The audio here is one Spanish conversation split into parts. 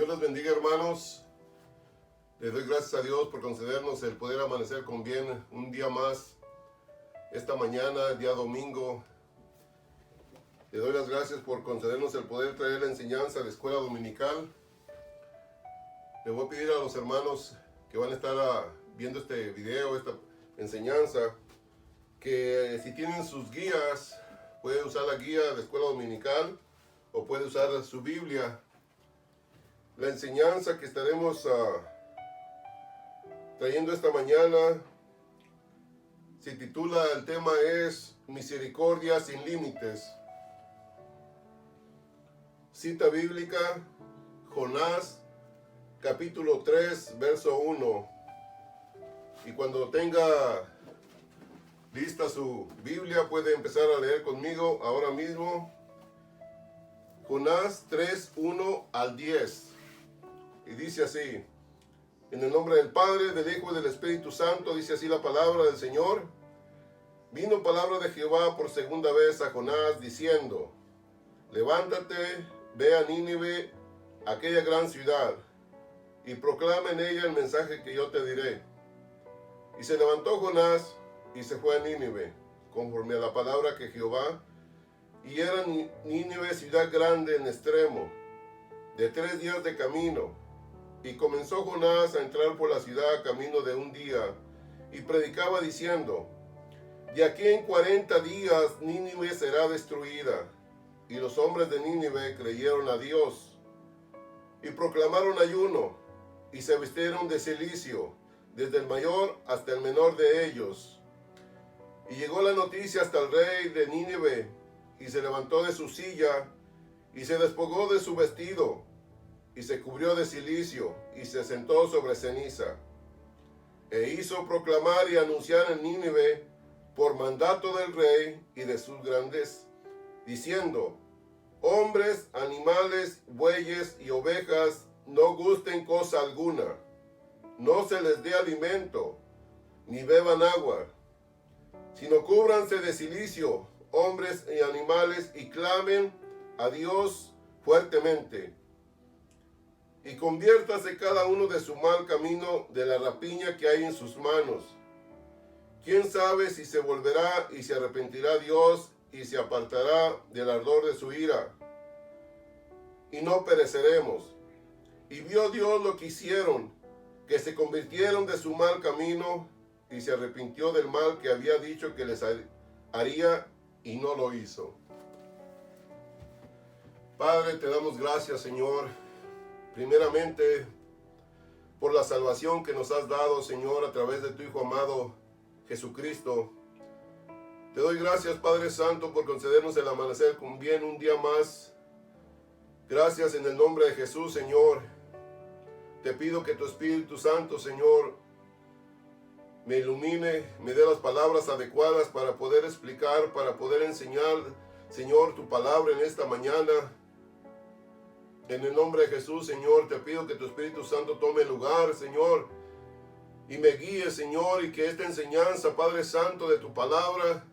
Dios les bendiga, hermanos. Les doy gracias a Dios por concedernos el poder amanecer con bien un día más. Esta mañana, día domingo, le doy las gracias por concedernos el poder traer la enseñanza a la escuela dominical. Le voy a pedir a los hermanos que van a estar viendo este video, esta enseñanza, que si tienen sus guías, puede usar la guía de escuela dominical o puede usar su Biblia. La enseñanza que estaremos trayendo esta mañana se titula, el tema es Misericordia sin límites. Cita bíblica, Jonás, capítulo 3, verso 1. Y cuando tenga lista su Biblia, puede empezar a leer conmigo ahora mismo. Jonás 3, 1 al 10. Y dice así: en el nombre del Padre, del Hijo y del Espíritu Santo, dice así la palabra del Señor. Vino palabra de Jehová por segunda vez a Jonás, diciendo: levántate, ve a Nínive, aquella gran ciudad, y proclama en ella el mensaje que yo te diré. Y se levantó Jonás y se fue a Nínive, conforme a la palabra que Jehová, y era Nínive ciudad grande en extremo, de 3 días de camino. Y comenzó Jonás a entrar por la ciudad camino de un día, y predicaba diciendo: de aquí en 40 días Nínive será destruida. Y los hombres de Nínive creyeron a Dios, y proclamaron ayuno, y se vistieron de cilicio, desde el mayor hasta el menor de ellos. Y llegó la noticia hasta el rey de Nínive, y se levantó de su silla, y se despojó de su vestido, y se cubrió de cilicio, y se sentó sobre ceniza. E hizo proclamar y anunciar en Nínive, por mandato del rey y de sus grandes, diciendo: hombres, animales, bueyes y ovejas no gusten cosa alguna, no se les dé alimento, ni beban agua, sino cúbranse de cilicio, hombres y animales, y clamen a Dios fuertemente. Y conviértase cada uno de su mal camino, de la rapiña que hay en sus manos. ¿Quién sabe si se volverá y se arrepentirá Dios y se apartará del ardor de su ira? Y no pereceremos. Y vio Dios lo que hicieron, que se convirtieron de su mal camino, y se arrepintió del mal que había dicho que les haría, y no lo hizo. Padre, te damos gracias, Señor, primeramente por la salvación que nos has dado, Señor, a través de tu Hijo amado Jesucristo. Te doy gracias, Padre Santo, por concedernos el amanecer con bien un día más. Gracias en el nombre de Jesús, Señor. Te pido que tu Espíritu Santo, Señor, me ilumine, me dé las palabras adecuadas para poder explicar, para poder enseñar, Señor, tu palabra en esta mañana. En el nombre de Jesús, Señor, te pido que tu Espíritu Santo tome lugar, Señor, y me guíe, Señor, y que esta enseñanza, Padre Santo, de tu palabra,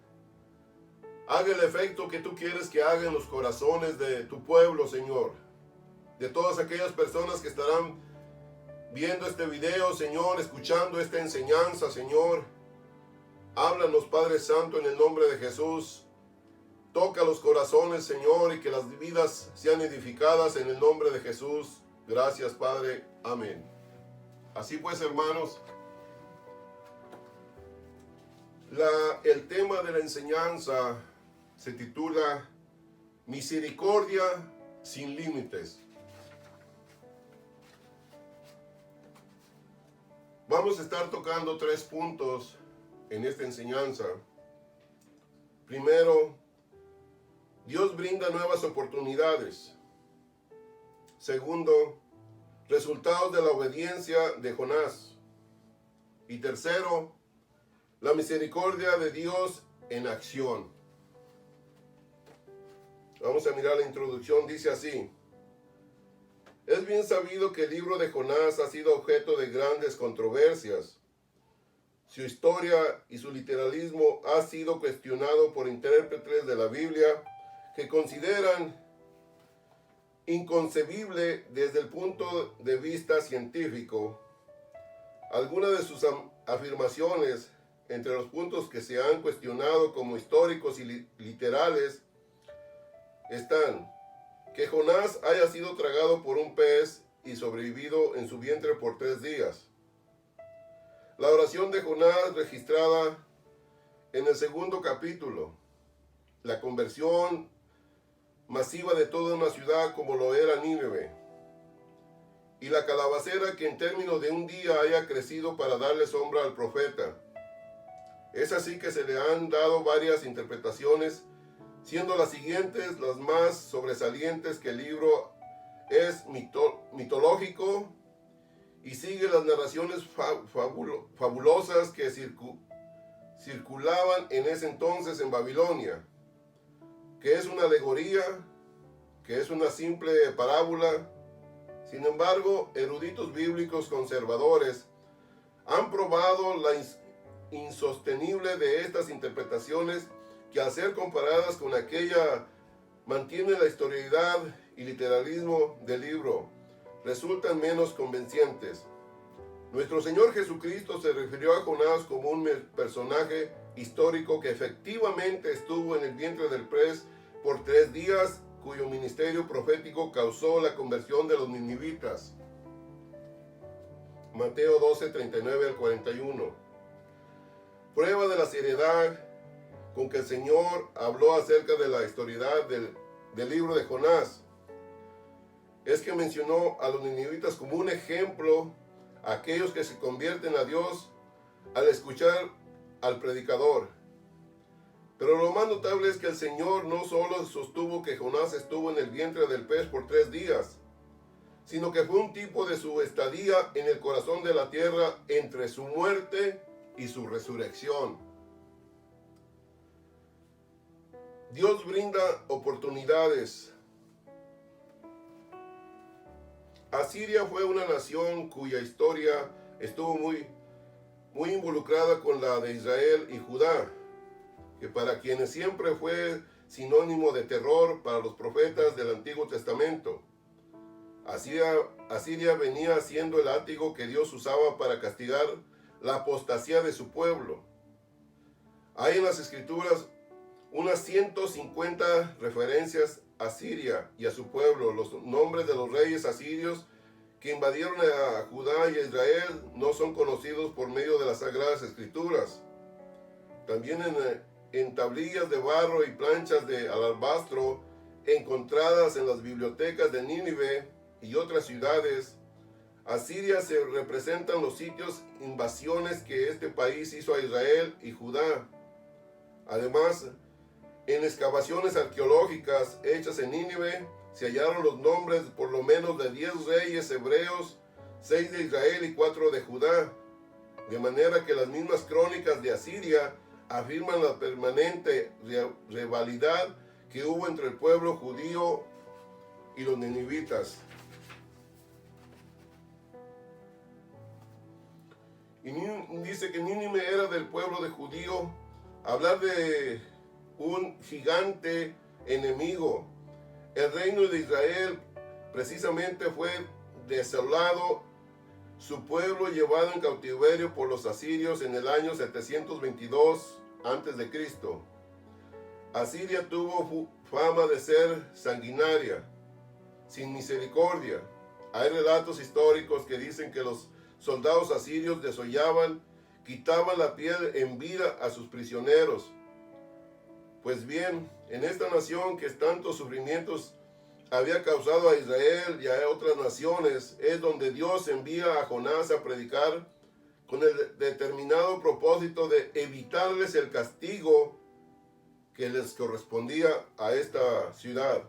haga el efecto que tú quieres que haga en los corazones de tu pueblo, Señor. De todas aquellas personas que estarán viendo este video, Señor, escuchando esta enseñanza, Señor. Háblanos, Padre Santo, en el nombre de Jesús. Toca los corazones, Señor, y que las vidas sean edificadas en el nombre de Jesús. Gracias, Padre. Amén. Así pues, hermanos, el tema de la enseñanza se titula Misericordia sin límites. Vamos a estar tocando 3 puntos en esta enseñanza. Primero, Dios brinda nuevas oportunidades. Segundo, resultados de la obediencia de Jonás. Y tercero, la misericordia de Dios en acción. Vamos a mirar la introducción, dice así: es bien sabido que el libro de Jonás ha sido objeto de grandes controversias. Su historia y su literalismo ha sido cuestionado por intérpretes de la Biblia que consideran inconcebible desde el punto de vista científico. Algunas de sus afirmaciones, entre los puntos que se han cuestionado como históricos y literales, están: que Jonás haya sido tragado por un pez y sobrevivido en su vientre por 3 días. La oración de Jonás registrada en el segundo capítulo. La conversión masiva de toda una ciudad como lo era Nínive. Y la calabacera que en términos de un día haya crecido para darle sombra al profeta. Es así que se le han dado varias interpretaciones, siendo las siguientes las más sobresalientes: que el libro es mitológico y sigue las narraciones fabulosas que circulaban en ese entonces en Babilonia, que es una alegoría, que es una simple parábola. Sin embargo, eruditos bíblicos conservadores han probado la insostenible de estas interpretaciones, que al ser comparadas con aquella mantiene la historicidad y literalismo del libro, resultan menos convincentes. Nuestro Señor Jesucristo se refirió a Jonás como un personaje histórico que efectivamente estuvo en el vientre del pez por 3 días, cuyo ministerio profético causó la conversión de los ninivitas. Mateo 12, 39 al 41. Prueba de la seriedad con que el Señor habló acerca de la historicidad del libro de Jonás es que mencionó a los ninivitas como un ejemplo a aquellos que se convierten a Dios al escuchar al predicador. Pero lo más notable es que el Señor no solo sostuvo que Jonás estuvo en el vientre del pez por 3 días, sino que fue un tipo de su estadía en el corazón de la tierra entre su muerte y su resurrección. Dios brinda oportunidades. Asiria fue una nación cuya historia estuvo muy involucrada con la de Israel y Judá, que para quienes siempre fue sinónimo de terror para los profetas del Antiguo Testamento. Asiria venía siendo el látigo que Dios usaba para castigar la apostasía de su pueblo. Hay en las Escrituras unas 150 referencias a Siria y a su pueblo. Los nombres de los reyes asirios que invadieron a Judá y a Israel no son conocidos por medio de las Sagradas Escrituras. También en tablillas de barro y planchas de alabastro encontradas en las bibliotecas de Nínive y otras ciudades, Asiria se representan los sitios invasiones que este país hizo a Israel y Judá. Además, en excavaciones arqueológicas hechas en Nínive se hallaron los nombres por lo menos de 10 reyes hebreos, 6 de Israel y 4 de Judá, de manera que las mismas crónicas de Asiria afirman la permanente rivalidad que hubo entre el pueblo judío y los ninivitas. Y dice que Nínive era del pueblo de judío. Hablar de un gigante enemigo. El reino de Israel precisamente fue desolado, su pueblo llevado en cautiverio por los asirios en el año 722 a.C. Asiria tuvo fama de ser sanguinaria, sin misericordia. Hay relatos históricos que dicen que los soldados asirios desollaban, quitaban la piel en vida a sus prisioneros. Pues bien, en esta nación que tantos sufrimientos había causado a Israel y a otras naciones, es donde Dios envía a Jonás a predicar con el determinado propósito de evitarles el castigo que les correspondía a esta ciudad.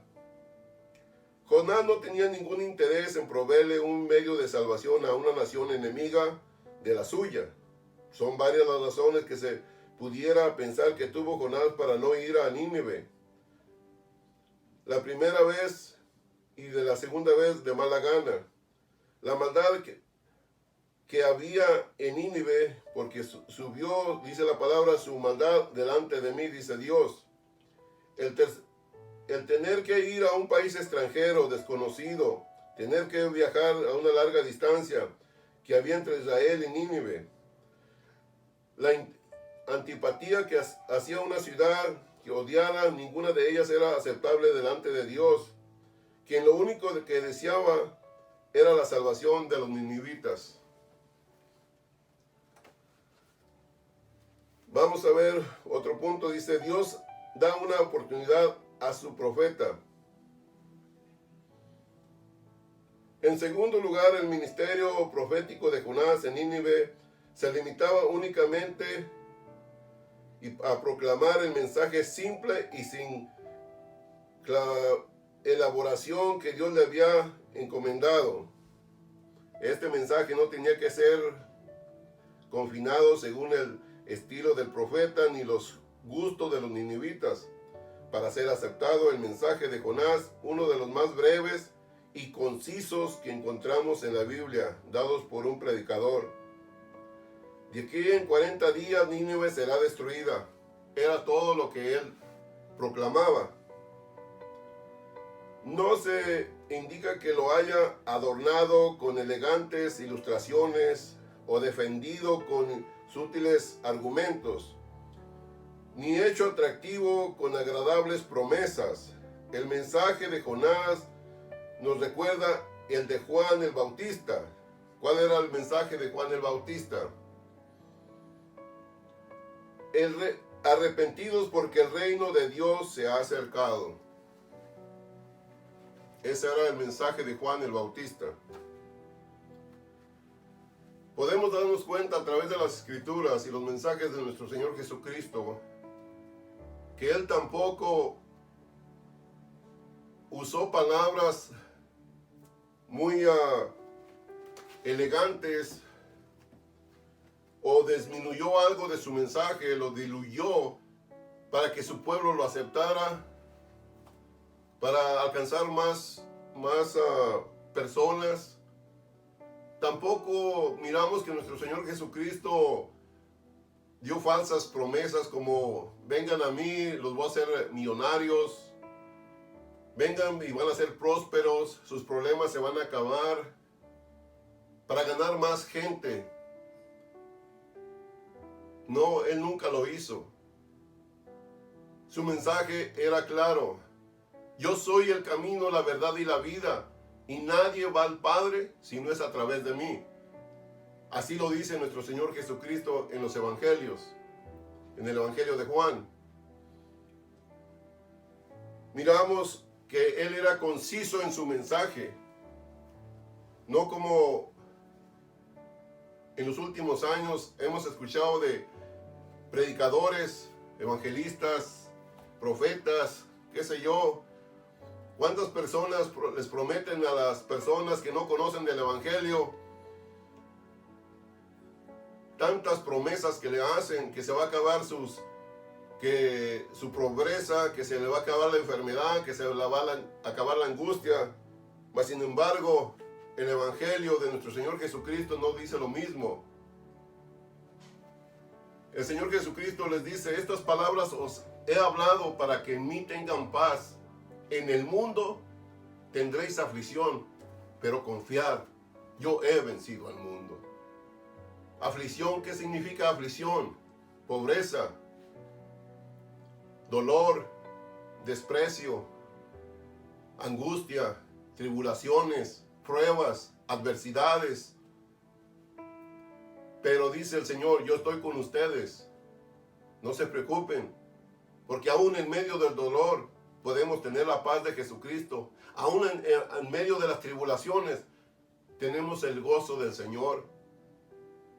Jonás no tenía ningún interés en proveerle un medio de salvación a una nación enemiga de la suya. Son varias las razones que se pudiera pensar que tuvo Jonás para no ir a Nínive. La primera vez y de la segunda vez de mala gana. La maldad que había en Nínive, porque subió, dice la palabra, su maldad delante de mí, dice Dios. el tener que ir a un país extranjero, desconocido, tener que viajar a una larga distancia que había entre Israel y Nínive, la antipatía que hacía una ciudad que odiara, ninguna de ellas era aceptable delante de Dios, quien lo único que deseaba era la salvación de los ninivitas. Vamos a ver otro punto. Dice, Dios da una oportunidad a su profeta. En segundo lugar, el ministerio profético de Jonás en Nínive se limitaba únicamente a proclamar el mensaje simple y sin la elaboración que Dios le había encomendado. Este mensaje no tenía que ser confinado según el estilo del profeta ni los gustos de los ninivitas. Para ser aceptado, el mensaje de Jonás, uno de los más breves y concisos que encontramos en la Biblia, dados por un predicador. De aquí en 40 días Nínive será destruida. Era todo lo que él proclamaba. No se indica que lo haya adornado con elegantes ilustraciones o defendido con sutiles argumentos, ni hecho atractivo con agradables promesas. El mensaje de Jonás nos recuerda el de Juan el Bautista. ¿Cuál era el mensaje de Juan el Bautista? Arrepentidos porque el reino de Dios se ha acercado. Ese era el mensaje de Juan el Bautista. Podemos darnos cuenta a través de las Escrituras y los mensajes de nuestro Señor Jesucristo que Él tampoco usó palabras muy elegantes o disminuyó algo de su mensaje, lo diluyó para que su pueblo lo aceptara, para alcanzar más personas. Tampoco miramos que nuestro Señor Jesucristo dio falsas promesas como vengan a mí, los voy a hacer millonarios, vengan y van a ser prósperos, sus problemas se van a acabar, para ganar más gente. No, Él nunca lo hizo. Su mensaje era claro: yo soy el camino, la verdad y la vida, y nadie va al Padre si no es a través de mí. Así lo dice nuestro Señor Jesucristo en los Evangelios, en el Evangelio de Juan. Miramos que Él era conciso en su mensaje, no como en los últimos años hemos escuchado de predicadores, evangelistas, profetas, qué sé yo. ¿Cuántas personas les prometen a las personas que no conocen del Evangelio? Tantas promesas que le hacen, que se va a acabar su pobreza, que se le va a acabar la enfermedad, que se le va a acabar la angustia. Mas sin embargo, el Evangelio de nuestro Señor Jesucristo no dice lo mismo. El Señor Jesucristo les dice: estas palabras os he hablado para que en mí tengan paz. En el mundo tendréis aflicción, pero confiad, yo he vencido al mundo. Aflicción, ¿qué significa aflicción? Pobreza, dolor, desprecio, angustia, tribulaciones, pruebas, adversidades. Pero dice el Señor: yo estoy con ustedes. No se preocupen, porque aún en medio del dolor podemos tener la paz de Jesucristo. Aún en medio de las tribulaciones tenemos el gozo del Señor.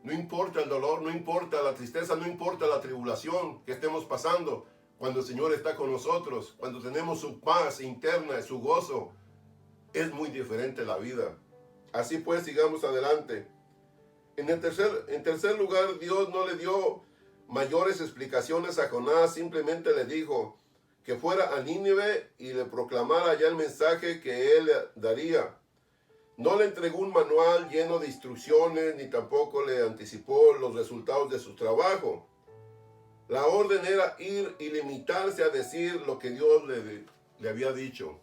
No importa el dolor, no importa la tristeza, no importa la tribulación que estemos pasando. Cuando el Señor está con nosotros, cuando tenemos su paz interna, su gozo, es muy diferente la vida. Así pues, sigamos adelante. En tercer lugar, Dios no le dio mayores explicaciones a Jonás, simplemente le dijo que fuera a Nínive y le proclamara ya el mensaje que él daría. No le entregó un manual lleno de instrucciones, ni tampoco le anticipó los resultados de su trabajo. La orden era ir y limitarse a decir lo que Dios le había dicho.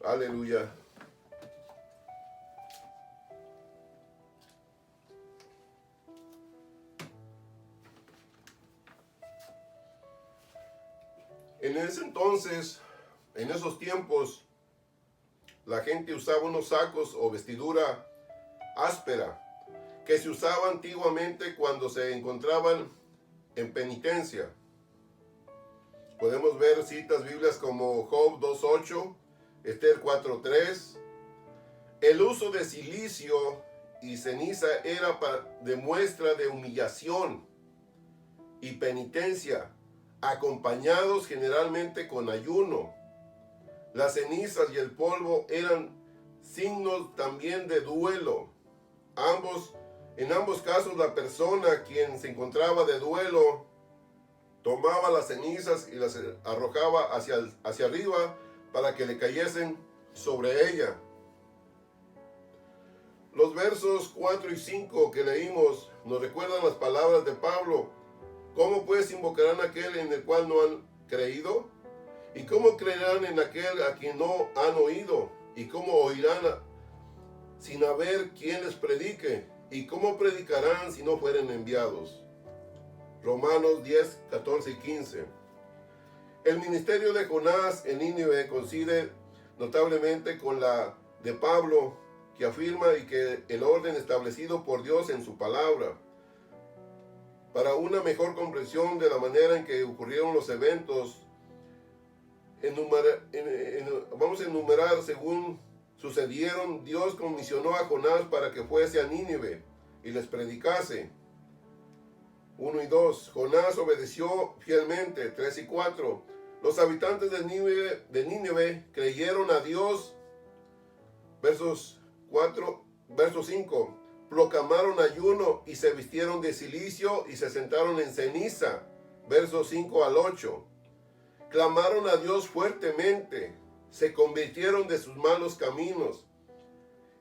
Aleluya. En ese entonces, en esos tiempos, la gente usaba unos sacos o vestidura áspera que se usaba antiguamente cuando se encontraban en penitencia. Podemos ver citas bíblicas como Job 2.8, Esther 4.3. El uso de cilicio y ceniza era de muestra de humillación y penitencia, acompañados generalmente con ayuno. Las cenizas y el polvo eran signos también de duelo. En ambos casos, la persona quien se encontraba de duelo tomaba las cenizas y las arrojaba hacia arriba para que le cayesen sobre ella. Los versos 4 y 5 que leímos nos recuerdan las palabras de Pablo. ¿Cómo pues invocarán a aquel en el cual no han creído? ¿Y cómo creerán en aquel a quien no han oído? ¿Y cómo oirán sin haber quien les predique? ¿Y cómo predicarán si no fueren enviados? Romanos 10, 14 y 15. El ministerio de Jonás en Nínive coincide notablemente con la de Pablo, que afirma y que el orden establecido por Dios en su palabra. Para una mejor comprensión de la manera en que ocurrieron los eventos, vamos a enumerar según sucedieron. Dios comisionó a Jonás para que fuese a Nínive y les predicase. 1 y 2. Jonás obedeció fielmente. 3 y 4. Los habitantes de Nínive creyeron a Dios. Verso 5. Proclamaron ayuno y se vistieron de cilicio y se sentaron en ceniza. Versos 5 al 8. Clamaron a Dios fuertemente. Se convirtieron de sus malos caminos.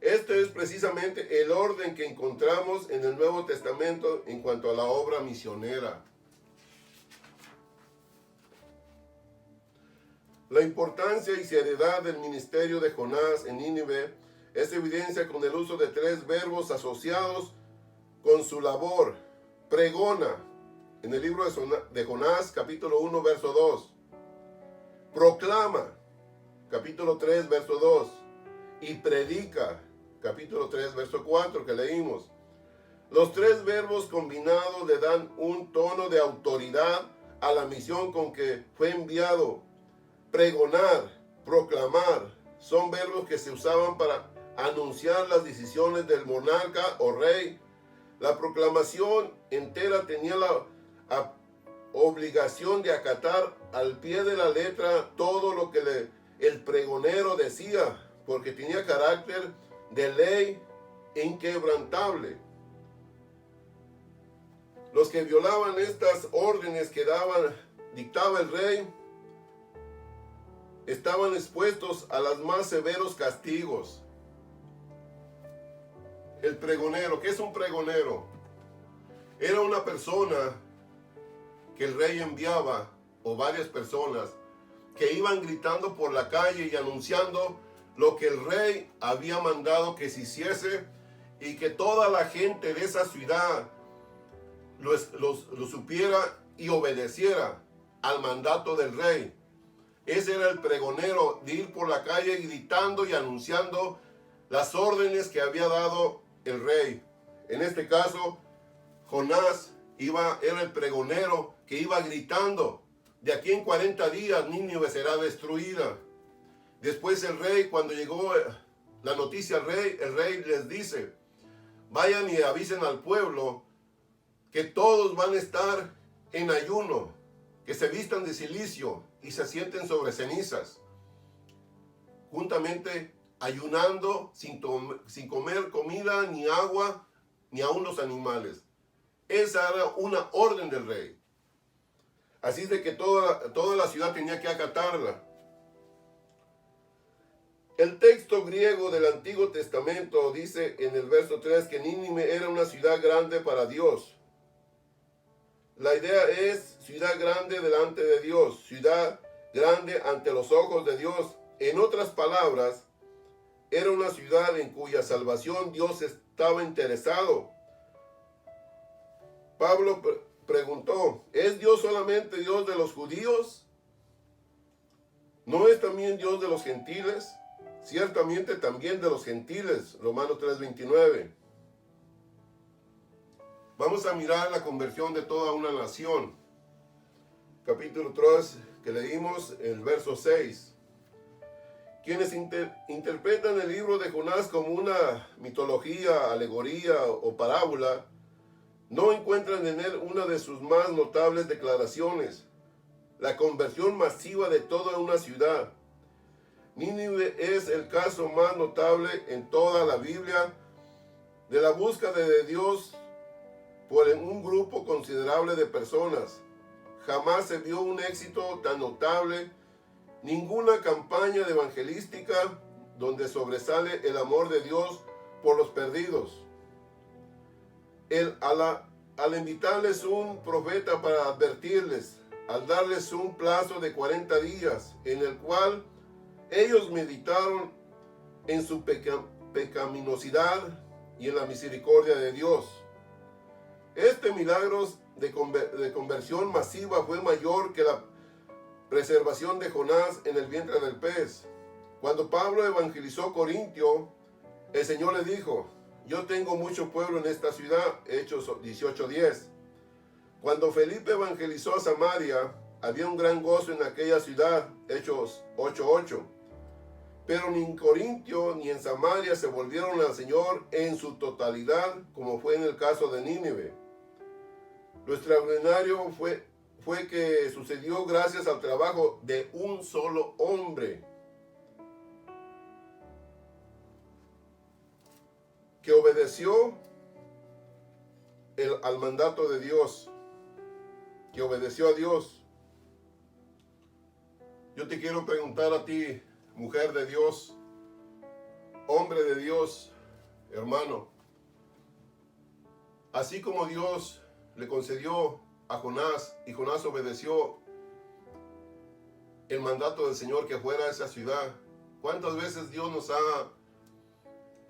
Este es precisamente el orden que encontramos en el Nuevo Testamento en cuanto a la obra misionera. La importancia y seriedad del ministerio de Jonás en Nínive es evidencia con el uso de 3 verbos asociados con su labor. Pregona, en el libro de Jonás, capítulo 1, verso 2. Proclama, capítulo 3, verso 2. Y predica, capítulo 3, verso 4, que leímos. Los 3 verbos combinados le dan un tono de autoridad a la misión con que fue enviado. Pregonar, proclamar, son verbos que se usaban para anunciar las decisiones del monarca o rey. La proclamación entera tenía la obligación de acatar al pie de la letra todo lo que el pregonero decía, porque tenía carácter de ley inquebrantable. Los que violaban estas órdenes que dictaba el rey, estaban expuestos a los más severos castigos. El pregonero, ¿qué es un pregonero? Era una persona que el rey enviaba, o varias personas, que iban gritando por la calle y anunciando lo que el rey había mandado que se hiciese, y que toda la gente de esa ciudad lo supiera y obedeciera al mandato del rey. Ese era el pregonero, de ir por la calle gritando y anunciando las órdenes que había dado el rey. En este caso, Jonás era el pregonero que iba gritando: de aquí en 40 días Nínive será destruida. Después el rey, cuando llegó la noticia al rey, el rey les dice: vayan y avisen al pueblo que todos van a estar en ayuno, que se vistan de cilicio y se sienten sobre cenizas, juntamente ayunando, sin comer comida ni agua, ni aun los animales. Esa era una orden del rey. Así de que toda la ciudad tenía que acatarla. El texto griego del Antiguo Testamento dice en el verso 3 que Nínive era una ciudad grande para Dios. La idea es ciudad grande delante de Dios, ciudad grande ante los ojos de Dios. En otras palabras, era una ciudad en cuya salvación Dios estaba interesado. Pablo preguntó, ¿es Dios solamente Dios de los judíos? ¿No es también Dios de los gentiles? Ciertamente también de los gentiles. Romanos 3:29. Vamos a mirar la conversión de toda una nación. Capítulo 3 que leímos, el verso 6. Quienes interpretan el libro de Jonás como una mitología, alegoría o parábola, no encuentran en él una de sus más notables declaraciones: la conversión masiva de toda una ciudad. Nínive es el caso más notable en toda la Biblia de la búsqueda de Dios por un grupo considerable de personas. Jamás se vio un éxito tan notable, ninguna campaña de evangelística donde sobresale el amor de Dios por los perdidos. Al invitarles un profeta para advertirles, al darles un plazo de 40 días en el cual ellos meditaron en su pecaminosidad y en la misericordia de Dios. Este milagro de conversión masiva fue mayor que la preservación de Jonás en el vientre del pez. Cuando Pablo evangelizó Corintio, el Señor le dijo: yo tengo mucho pueblo en esta ciudad. Hechos 18:10. Cuando Felipe evangelizó a Samaria, había un gran gozo en aquella ciudad. Hechos 8:8. Pero ni en Corintio ni en Samaria se volvieron al Señor en su totalidad, como fue en el caso de Nínive. Lo extraordinario fue que sucedió gracias al trabajo de un solo hombre, que obedeció al mandato de Dios, que obedeció a Dios. Yo te quiero preguntar a ti, mujer de Dios, hombre de Dios, hermano, así como Dios le concedió a Jonás y Jonás obedeció el mandato del Señor que fuera a esa ciudad, ¿cuántas veces Dios nos ha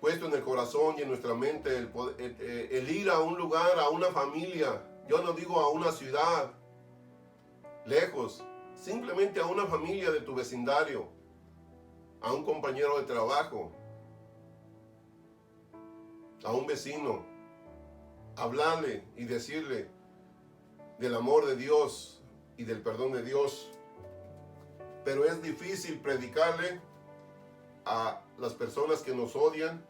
puesto en el corazón y en nuestra mente el ir a un lugar, a una familia? Yo no digo a una ciudad lejos, simplemente a una familia de tu vecindario, a un compañero de trabajo, a un vecino, hablarle y decirle del amor de Dios y del perdón de Dios. Pero es difícil predicarle a las personas que nos odian,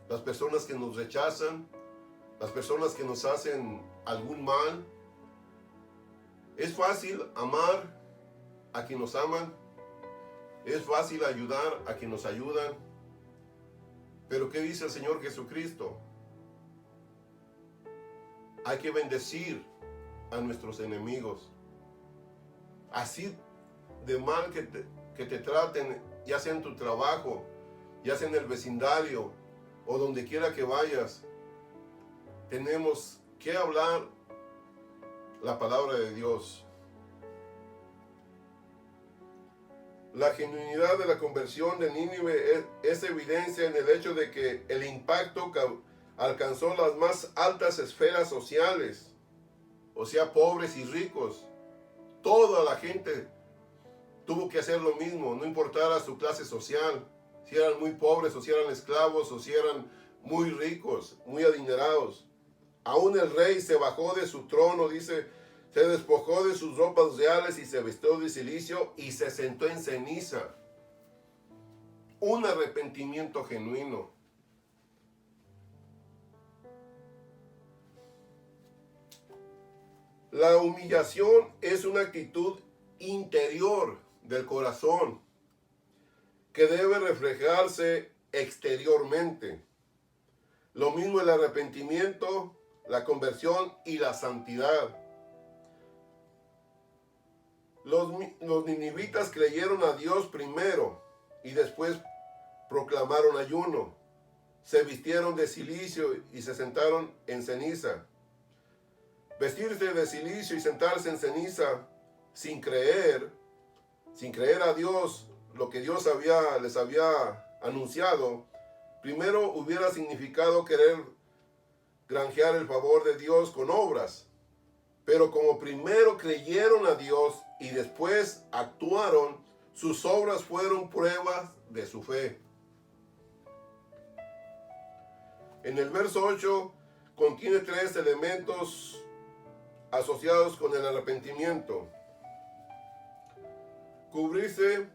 las personas que nos rechazan, las personas que nos hacen algún mal. Es fácil amar a quien nos aman, es fácil ayudar a quien nos ayudan, pero ¿qué dice el Señor Jesucristo? Hay que bendecir a nuestros enemigos. Así de mal que te traten, ya sea en tu trabajo, ya sea en el vecindario o donde quiera que vayas, tenemos que hablar la palabra de Dios. La genuinidad de la conversión de Nínive es evidencia en el hecho de que el impacto alcanzó las más altas esferas sociales, o sea, pobres y ricos. Toda la gente tuvo que hacer lo mismo, no importara su clase social, si eran muy pobres o si eran esclavos o si eran muy ricos, muy adinerados. Aún el rey se bajó de su trono, dice, se despojó de sus ropas reales y se vistió de cilicio y se sentó en ceniza. Un arrepentimiento genuino. La humillación es una actitud interior del corazón que debe reflejarse exteriormente. Lo mismo el arrepentimiento, la conversión y la santidad. Los ninivitas creyeron a Dios primero y después proclamaron ayuno. Se vistieron de cilicio y se sentaron en ceniza. vestirse de cilicio y sentarse en ceniza sin creer a Dios lo que Dios les había anunciado, primero hubiera significado querer granjear el favor de Dios con obras. Pero como primero creyeron a Dios y después actuaron, sus obras fueron pruebas de su fe. En el verso 8 contiene 3 elementos asociados con el arrepentimiento: cubrirse,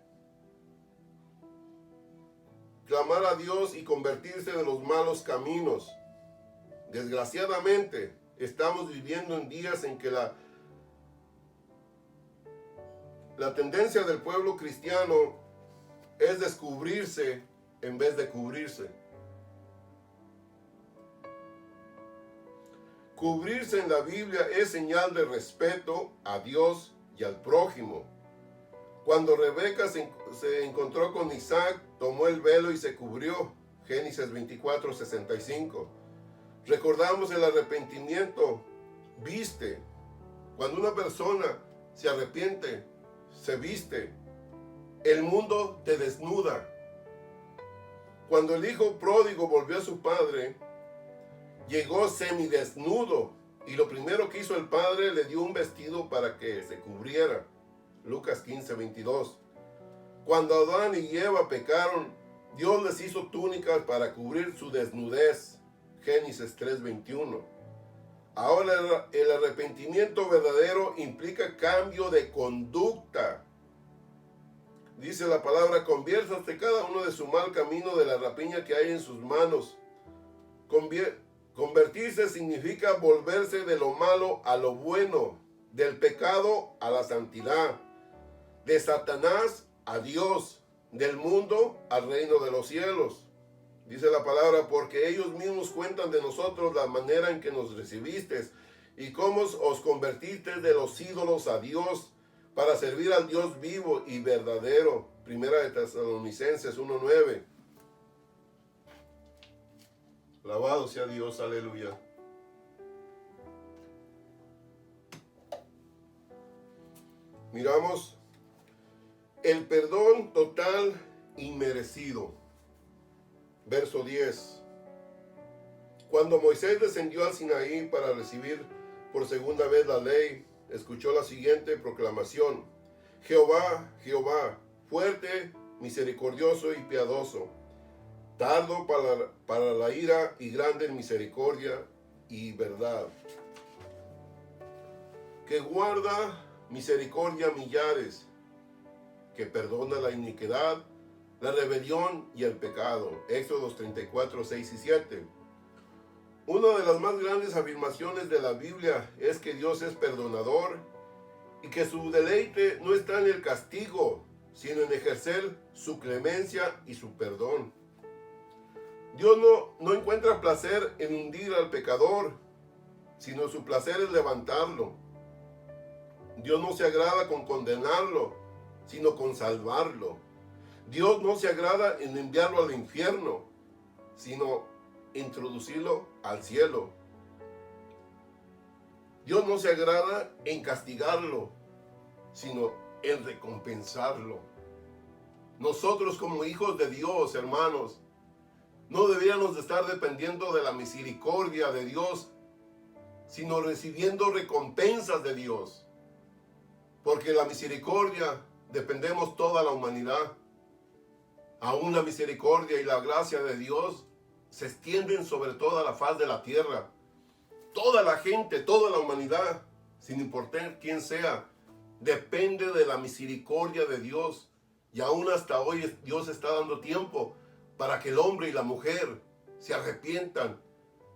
clamar a Dios y convertirse de los malos caminos. Desgraciadamente, estamos viviendo en días en que la tendencia del pueblo cristiano es descubrirse en vez de cubrirse. Cubrirse en la Biblia es señal de respeto a Dios y al prójimo. Cuando Rebeca se encontró con Isaac, tomó el velo y se cubrió. Génesis 24:65. Recordamos el arrepentimiento. Viste. Cuando una persona se arrepiente, se viste. El mundo te desnuda. Cuando el hijo pródigo volvió a su padre, llegó semidesnudo, y lo primero que hizo el padre, le dio un vestido para que se cubriera. Lucas 15:22. Cuando Adán y Eva pecaron, Dios les hizo túnicas para cubrir su desnudez. Génesis 3:21. Ahora el arrepentimiento verdadero implica cambio de conducta. Dice la palabra: conviértase cada uno de su mal camino, de la rapiña que hay en sus manos. Convertirse significa volverse de lo malo a lo bueno, del pecado a la santidad, de Satanás a Dios, del mundo al reino de los cielos. Dice la palabra: porque ellos mismos cuentan de nosotros la manera en que nos recibisteis y cómo os convertisteis de los ídolos a Dios, para servir al Dios vivo y verdadero. Primera de Tesalonicenses 1:9. Alabado sea Dios, aleluya. Miramos el perdón total inmerecido. Verso 10. Cuando Moisés descendió al Sinaí para recibir por segunda vez la ley, escuchó la siguiente proclamación: Jehová, Jehová, fuerte, misericordioso y piadoso, tardo para la ira y grande en misericordia y verdad, que guarda misericordia a millares, que perdona la iniquidad, la rebelión y el pecado. Éxodo 34, 6 y 7. Una de las más grandes afirmaciones de la Biblia es que Dios es perdonador y que su deleite no está en el castigo, sino en ejercer su clemencia y su perdón. Dios no encuentra placer en hundir al pecador, sino su placer es levantarlo. Dios no se agrada con condenarlo, sino con salvarlo. Dios no se agrada en enviarlo al infierno, sino introducirlo al cielo. Dios no se agrada en castigarlo, sino en recompensarlo. Nosotros como hijos de Dios, hermanos, no deberíamos de estar dependiendo de la misericordia de Dios, sino recibiendo recompensas de Dios. Porque la misericordia dependemos toda la humanidad. Aún la misericordia y la gracia de Dios se extienden sobre toda la faz de la tierra. Toda la gente, toda la humanidad, sin importar quién sea, depende de la misericordia de Dios. Y aún hasta hoy Dios está dando tiempo para que el hombre y la mujer se arrepientan,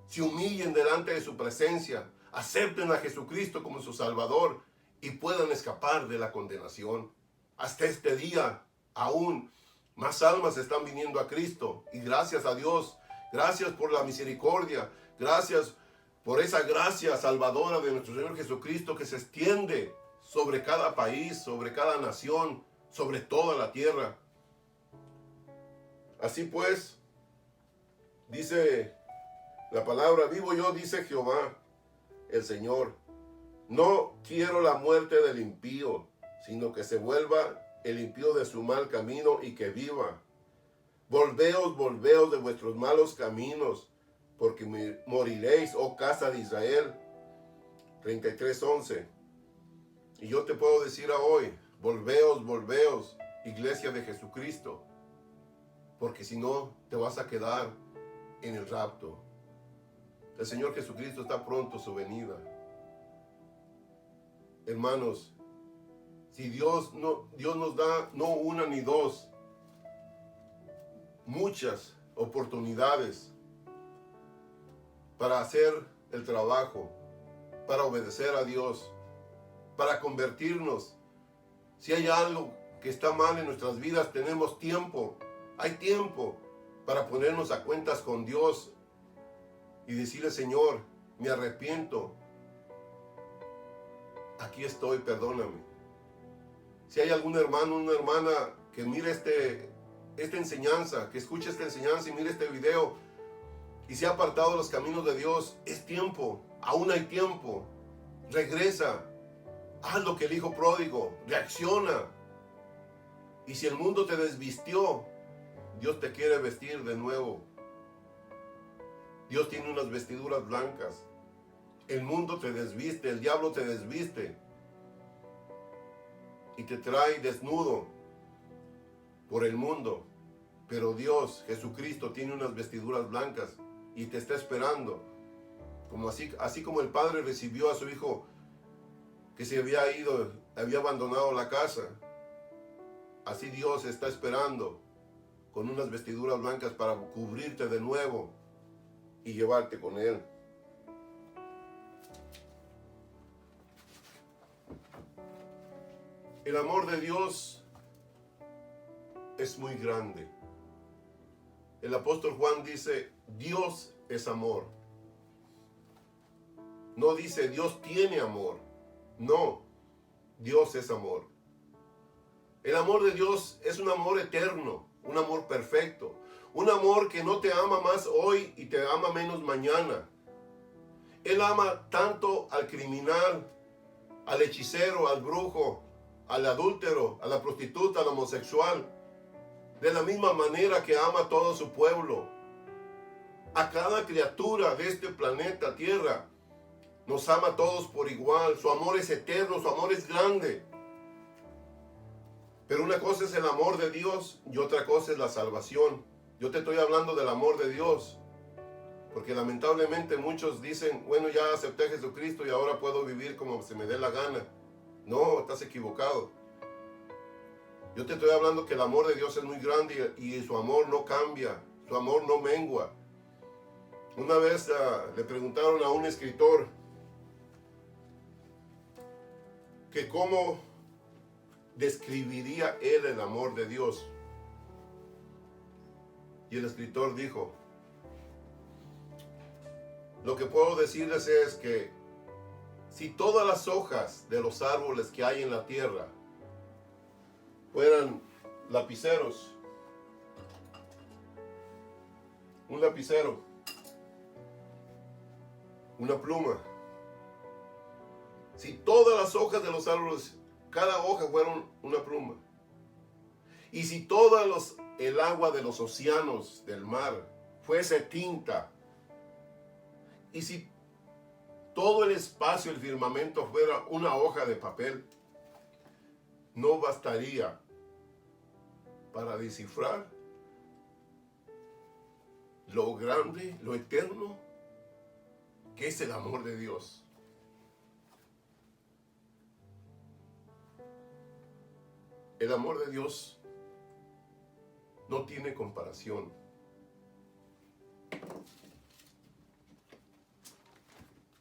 se humillen delante de su presencia, acepten a Jesucristo como su Salvador y puedan escapar de la condenación. Hasta este día, aún más almas están viniendo a Cristo, y gracias a Dios, gracias por la misericordia, gracias por esa gracia salvadora de nuestro Señor Jesucristo que se extiende sobre cada país, sobre cada nación, sobre toda la tierra. Así pues, dice la palabra: vivo yo, dice Jehová, el Señor, No quiero la muerte del impío, sino que se vuelva el impío de su mal camino y que viva. Volveos, volveos de vuestros malos caminos, porque moriréis, oh casa de Israel. 33:11. Y yo te puedo decir a hoy, volveos, volveos, iglesia de Jesucristo, porque si no, te vas a quedar en el rapto. El Señor Jesucristo está pronto su venida. Hermanos, si Dios nos da no una ni dos, muchas oportunidades para hacer el trabajo, para obedecer a Dios, para convertirnos. Si hay algo que está mal en nuestras vidas, tenemos tiempo. Hay tiempo para ponernos a cuentas con Dios y decirle, Señor, me arrepiento. Aquí estoy, perdóname. Si hay algún hermano, una hermana que mire esta enseñanza, que escuche esta enseñanza y mire este video y se ha apartado de los caminos de Dios, es tiempo, aún hay tiempo. Regresa, haz lo que el hijo pródigo, reacciona. Y si el mundo te desvistió, Dios te quiere vestir de nuevo. Dios tiene unas vestiduras blancas. El mundo te desviste, el diablo te desviste y te trae desnudo por el mundo. Pero Dios, Jesucristo, tiene unas vestiduras blancas y te está esperando. Así como el padre recibió a su hijo que se había ido, había abandonado la casa, así Dios está esperando con unas vestiduras blancas para cubrirte de nuevo y llevarte con Él. El amor de Dios es muy grande. El apóstol Juan dice, Dios es amor. No dice, Dios tiene amor. No, Dios es amor. El amor de Dios es un amor eterno, un amor perfecto, un amor que no te ama más hoy y te ama menos mañana. Él ama tanto al criminal, al hechicero, al brujo, al adúltero, a la prostituta, al homosexual, de la misma manera que ama a todo su pueblo. A cada criatura de este planeta Tierra, nos ama a todos por igual. Su amor es eterno, su amor es grande. Pero una cosa es el amor de Dios y otra cosa es la salvación. Yo te estoy hablando del amor de Dios, porque lamentablemente muchos dicen, bueno, ya acepté a Jesucristo y ahora puedo vivir como se me dé la gana. No, estás equivocado. Yo te estoy hablando que el amor de Dios es muy grande y su amor no cambia, su amor no mengua. Una vez le preguntaron a un escritor que cómo describiría él el amor de Dios. Y el escritor dijo, lo que puedo decirles es que si todas las hojas de los árboles que hay en la tierra fueran lapiceros, un lapicero, una pluma, si todas las hojas de los árboles, cada hoja fuera una pluma, y si el agua de los océanos, del mar, fuese tinta, y si todo el espacio, el firmamento fuera una hoja de papel, no bastaría para descifrar lo grande, lo eterno, que es el amor de Dios. El amor de Dios no tiene comparación.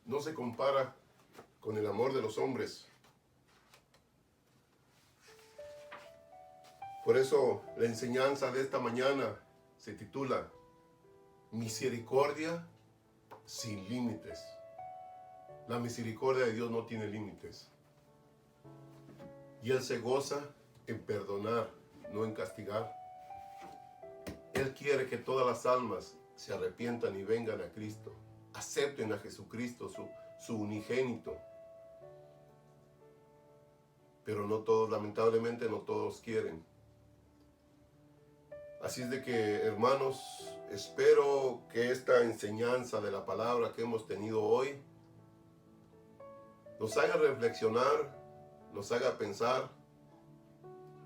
No se compara con el amor de los hombres. Por eso la enseñanza de esta mañana se titula Misericordia sin límites. La misericordia de Dios no tiene límites. Y Él se goza en perdonar, no en castigar. Él quiere que todas las almas se arrepientan y vengan a Cristo. Acepten a Jesucristo, su unigénito. pero no todos, lamentablemente no todos quieren. Así es de que, hermanos, espero que esta enseñanza de la palabra que hemos tenido hoy nos haga reflexionar, nos haga pensar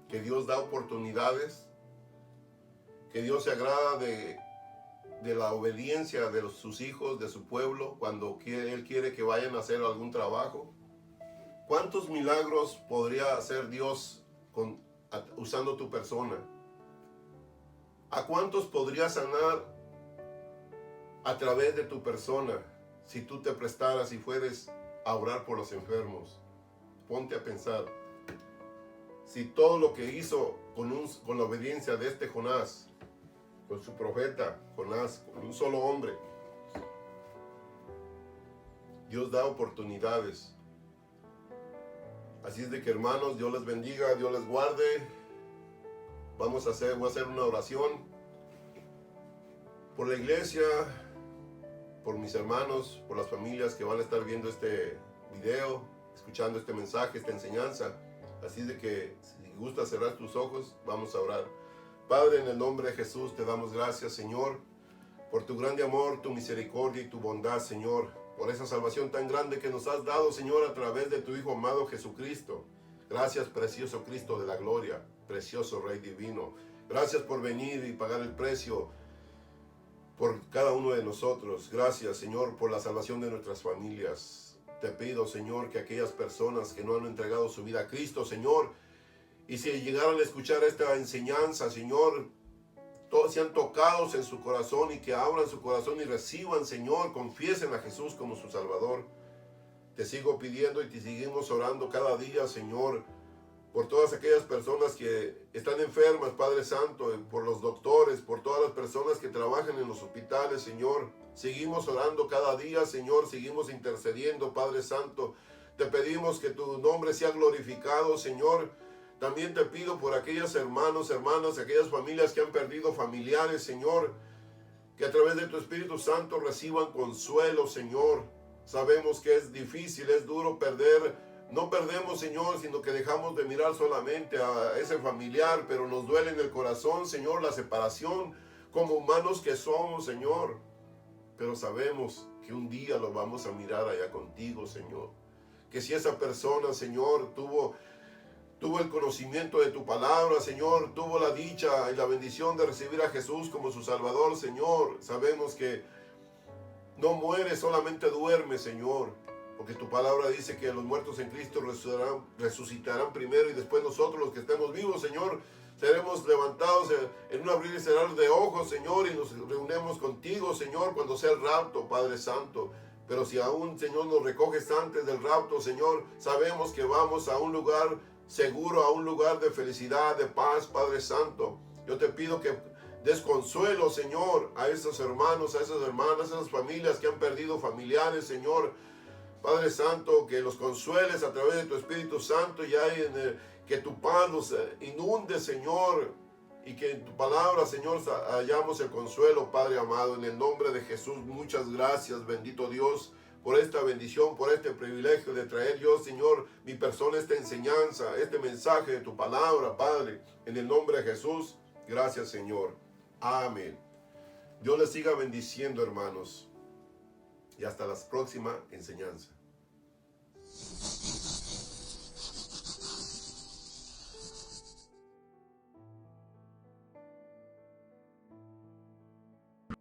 que Dios da oportunidades, que Dios se agrada de la obediencia de sus hijos, de su pueblo, cuando Él quiere que vayan a hacer algún trabajo. ¿Cuántos milagros podría hacer Dios usando tu persona? ¿A cuántos podría sanar a través de tu persona si tú te prestaras y fueres a orar por los enfermos? Ponte a pensar. Si todo lo que hizo con la obediencia de este Jonás, con su profeta Jonás, con un solo hombre, Dios da oportunidades. Así es de que, hermanos, Dios les bendiga, Dios les guarde. Voy a hacer una oración por la iglesia, por mis hermanos, por las familias que van a estar viendo este video, escuchando este mensaje, esta enseñanza. Así es de que, si gustas cerrar tus ojos, vamos a orar. Padre, en el nombre de Jesús, te damos gracias, Señor, por tu grande amor, tu misericordia y tu bondad, Señor, por esa salvación tan grande que nos has dado, Señor, a través de tu Hijo amado Jesucristo. Gracias, precioso Cristo de la gloria, precioso Rey divino. Gracias por venir y pagar el precio por cada uno de nosotros. Gracias, Señor, por la salvación de nuestras familias. Te pido, Señor, que aquellas personas que no han entregado su vida a Cristo, Señor, y si llegaron a escuchar esta enseñanza, Señor, todos sean tocados en su corazón y que abran su corazón y reciban, Señor, confiesen a Jesús como su Salvador. Te sigo pidiendo y te seguimos orando cada día, Señor, por todas aquellas personas que están enfermas, Padre Santo, por los doctores, por todas las personas que trabajan en los hospitales, Señor. Seguimos orando cada día, Señor, seguimos intercediendo, Padre Santo. Te pedimos que tu nombre sea glorificado, Señor. También te pido por aquellos hermanos, hermanas, aquellas familias que han perdido familiares, Señor, que a través de tu Espíritu Santo reciban consuelo, Señor. Sabemos que es difícil, es duro perder. No perdemos, Señor, sino que dejamos de mirar solamente a ese familiar, pero nos duele en el corazón, Señor, la separación como humanos que somos, Señor. Pero sabemos que un día lo vamos a mirar allá contigo, Señor. Que si esa persona, Señor, tuvo el conocimiento de tu palabra, Señor, tuvo la dicha y la bendición de recibir a Jesús como su Salvador, Señor. Sabemos que no muere, solamente duerme, Señor, porque tu palabra dice que los muertos en Cristo resucitarán primero y después nosotros, los que estemos vivos, Señor, seremos levantados en un abrir y cerrar de ojos, Señor, y nos reunimos contigo, Señor, cuando sea el rapto, Padre Santo. Pero si aún, Señor, nos recoges antes del rapto, Señor, sabemos que vamos a un lugar seguro, a un lugar de felicidad, de paz, Padre Santo. Yo te pido que des consuelo, Señor, a esos hermanos, a esas hermanas, a esas familias que han perdido familiares, Señor. Padre Santo, que los consueles a través de tu Espíritu Santo y que tu paz los inunde, Señor, y que en tu palabra, Señor, hallamos el consuelo, Padre amado. En el nombre de Jesús, muchas gracias, bendito Dios, por esta bendición, por este privilegio de traer yo, Señor, mi persona, esta enseñanza, este mensaje de tu palabra, Padre. En el nombre de Jesús, gracias, Señor. Amén. Dios les siga bendiciendo, hermanos. Y hasta la próxima enseñanza.